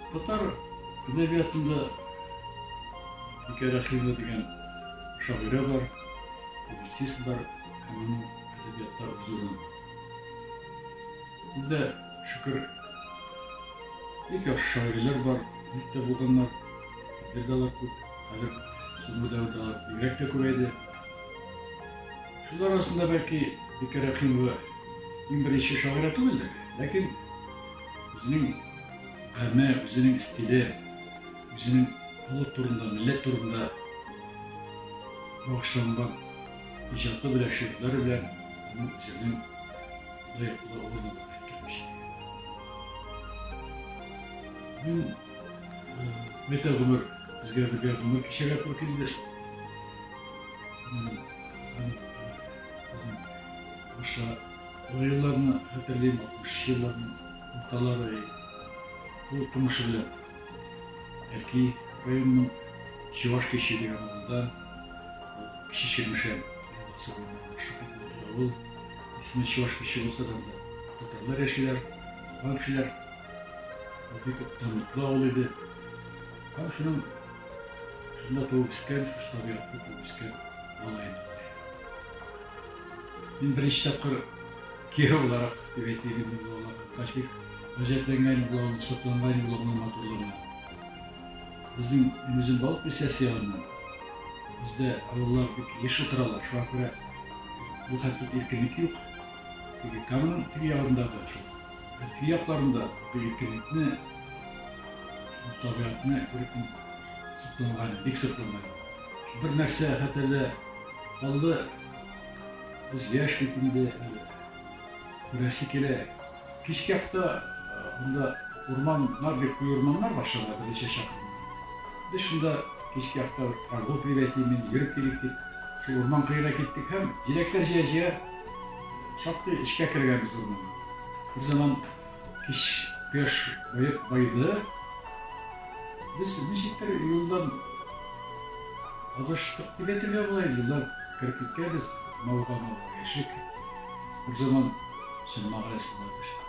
Татар әдәбиятында Бикә Рәхимова деген шағирә бар, публицист бар, оның әдәбиятта үзүрүн. Бездә шөкер бик яхшы шағирәләр бар, илттә булганнар, бездә алар күп, хәзер соңгы дәврдә бигрәк тә күбәйде. Шулар арасында бәлки Бикә Рәхимова иң беренче шағирә түгелдер, ләкин үзенең ғәме, үзенең стиле, үзенең халык турында, милләт турында багышланган иҗаты белән, шигырьләре белән үзенең лаеклы урынын әйткәнче. Мин бөтә гомер безгә бергә гомер кичәргә туры килде. Безнең башка елларны хәтерлим, 60 елларның урталары. Бу тумышы белән Әлки районының Чуваш кече дигән авылда кече Чирмешән авыл, исеме Чуваш кече булса да татарлар яшиләр, бай кешеләр. Бик таныклы авыл иде. Һәм шунда туып үскән, шушы табигатьтә туып үскән малай. Мин беренче тапкыр кияү буларак дип әйтәләр булган. Гаҗәпләнгән булган, сокланган булган матурлыгына. Безнең үзен балык бисәсе янында. Бездә авыллар бик еш утыралар, шуңа күрә бу хәтле иркенлек юк. Теге Каманың теге ягындагы шул. Теге якларында бу иркенлекне, табигатьне күреп сокланган, бик сокланган. Бер нәрсә хәтерлә калды. Без яшь бит инде күрәсе килә. Кичке якта Бunda урманlar, бик күп урманlar башлана, берничә чакрым. Без шунда кичке якта прогулка өйрәтимен, йөреп килдек. Шул урман кырыена киттек һәм җиләкләр җыя-җыя шактый эшкә кергәнбез урманга. Бер заман кич кояш байды. Без ничектер юлдан адаштык дип әйтергә була, юлдан кирип киткәнбез, мавыга яшик. Бер заман шул мәгъләсендә төштек.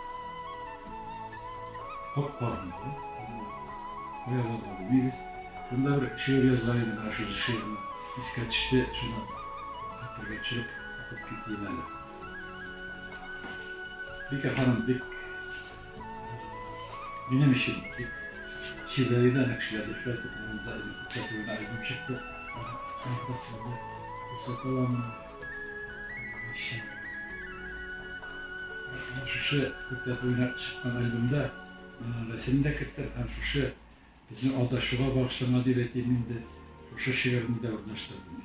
Hop karnında, oralarda biliriz. Bunda bir şiir yazılaydı, ben şu şiirini iska düştü, şuna hatırlayıp çırıp atıp gittiğim öyle. Bika hanım bik dinlemişim ki şiirleriyden akşilerde şu artık bunun da albüm çıktı. Arkasında fırsat olanın şu kırkta oyuna çıkan albümde resimde kırkta hem şu bizim adaşığa bağışlama diletiminde şu şiirimde ornaştırdım.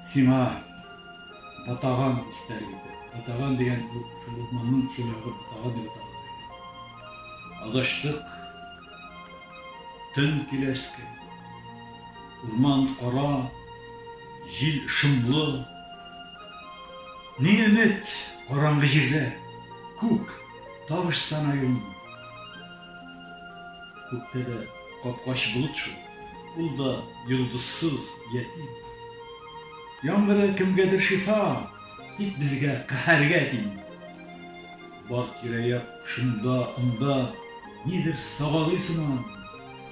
Sima, Batağan ister gibi. Batağan diyen bu şu uzmanın şu yağı Batağan diye tanıdı. Adaştık, tün kileski, urman kara, jil şımlı, nimet karangı jirde, kuk, tavış sana yolun. Kukte de kapkaş bulut şu, ul da yıldızsız yetim. Yağmurda kimgedir şifa, dik bizge kaherge din. Bak yüreğe şunda, ında, nedir sağalıysan,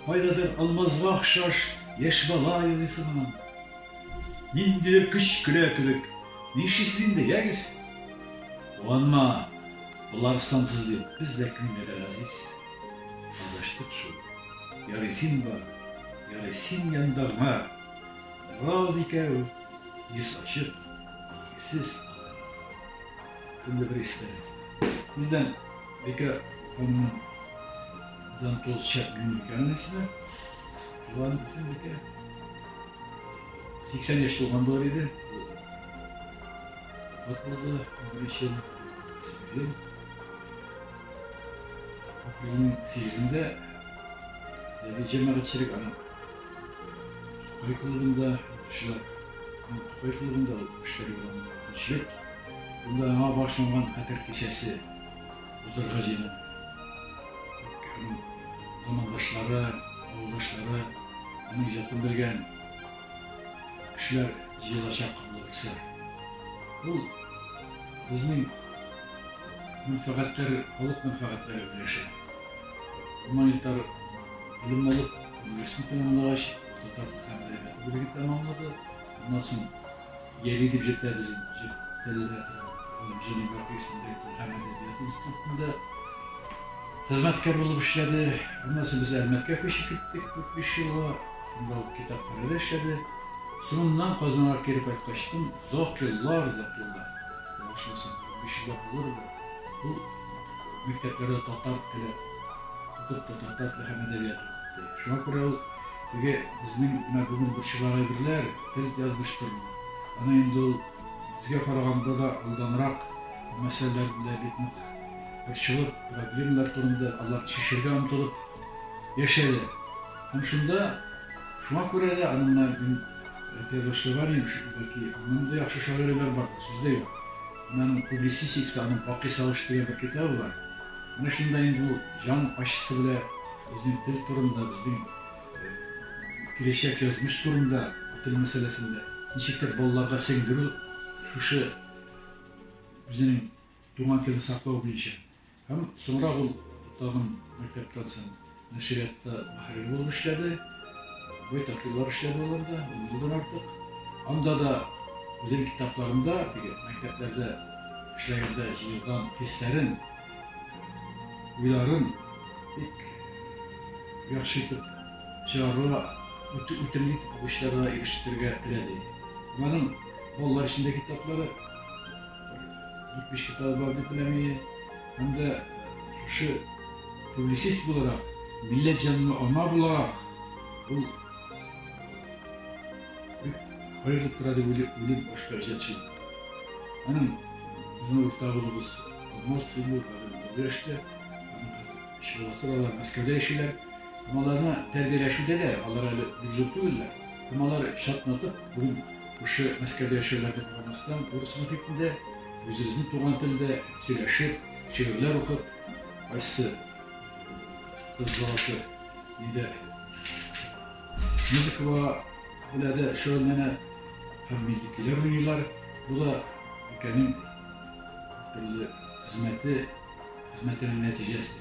haydadır almazga akşaş, yeş bala yılıysan. Nindir kış küle kürük, nişisin de yegiz. Oğanma, bunlar sansız değil, biz de kimgedir aziz. Adaştık şu, yarısin var, yarısin yandırma, razı ikev, yüz açıp, yüzsüz alır. Şimdi bir isterim. Bizden Bika onun Zantol Şak günlük annesine, Tuvan desin Bika. 80 yaşta olan doğruydu. Bak burada, bir şey sizin. Okulun 8'inde bir cemaatçilik anı. Kayıklarında müşteri olan kişilik. Bunda ana başlangan Katar Keşesi Huzur Gazine. Zamandaşları, avuldaşları, onun icatını bilgen kişiler yığılacak olursa. Bu bizning menfaatleri, halk menfaatleri yaşayın. Humanitar bilim alıp üniversite tamamlaş, Tatar hem devleti bilgi tamamladı. Ondan sonra yeri dibjekler bizim Cennet Üniversitesi'nde hem edebiyat institutunda hizmetkar olup işledi. Ondan sonra biz Ermetkar kışı gittik 45 yıla. Şunda o kitapları işledi. Sonundan kazanarak geri kaçtım. Zok yıllar. Başlasın, bir şeyler olur da. Bu mekteplerde Tatar tili, tutup da Tatar tili hem edebiyat okudu. Şuna göre o, bizning bugün bir şeyler birler, til yazmıştır. Ana endi o, bizge karaganda da aldanırak meseleler bile bitmek. Bir şeyler, problemler turunda Allah şişirge amtılıp yaşadı. Hem şunda, şuna göre de anımlar telaşlı var ya, belki anımda yaxşı şaireler var, sizde yok. Benim Publicistics anın Pakı Savaş diye bir kitabı var. Ana şunda endi bu can aşısı bile bizim til turunda, bizim kireçek yazmış durumda bu til meselesinde. Nişiktir bollarga sengdiru şuşu bizim tuğan tilini saklağı boyunca. Hem sonra bu dağın mektepten sonra neşriyatta bahreli olup işledi. Boytak yıllar işledi onlarda, yıldan artık. Anda da bizim kitaplarında, mekteplerde işlerinde yıldan hislerin, uyarın ilk yakışıklık çağrıya, ütümlük bu işlere iliştirge diledi. Benim onlar içinde kitapları, bitmiş kitabı var bilemeyi, hem de şu publisist olarak, millet canını onlar olarak, bu hayırlık kradı bilim başka özetçi. Benim bizim ortağımız olmaz, şimdi bu işte, işi olası oralar Moskova'da yaşıyorlar. Kumalarına terbiyeleşiyor de, onlara bilgi değiller. Kumalar şartlatıp, bugün bu şu Moskova'da yaşıyorlar da kullamasından, orasının fikrinde, özümüzün tuğan dilinde söyleşip, şiirler okup, ayısı, kızlarası, bir de müzik var, böyle de şöyle hem millikiler oynuyorlar, bu da ülkenin hizmetinin neticesi.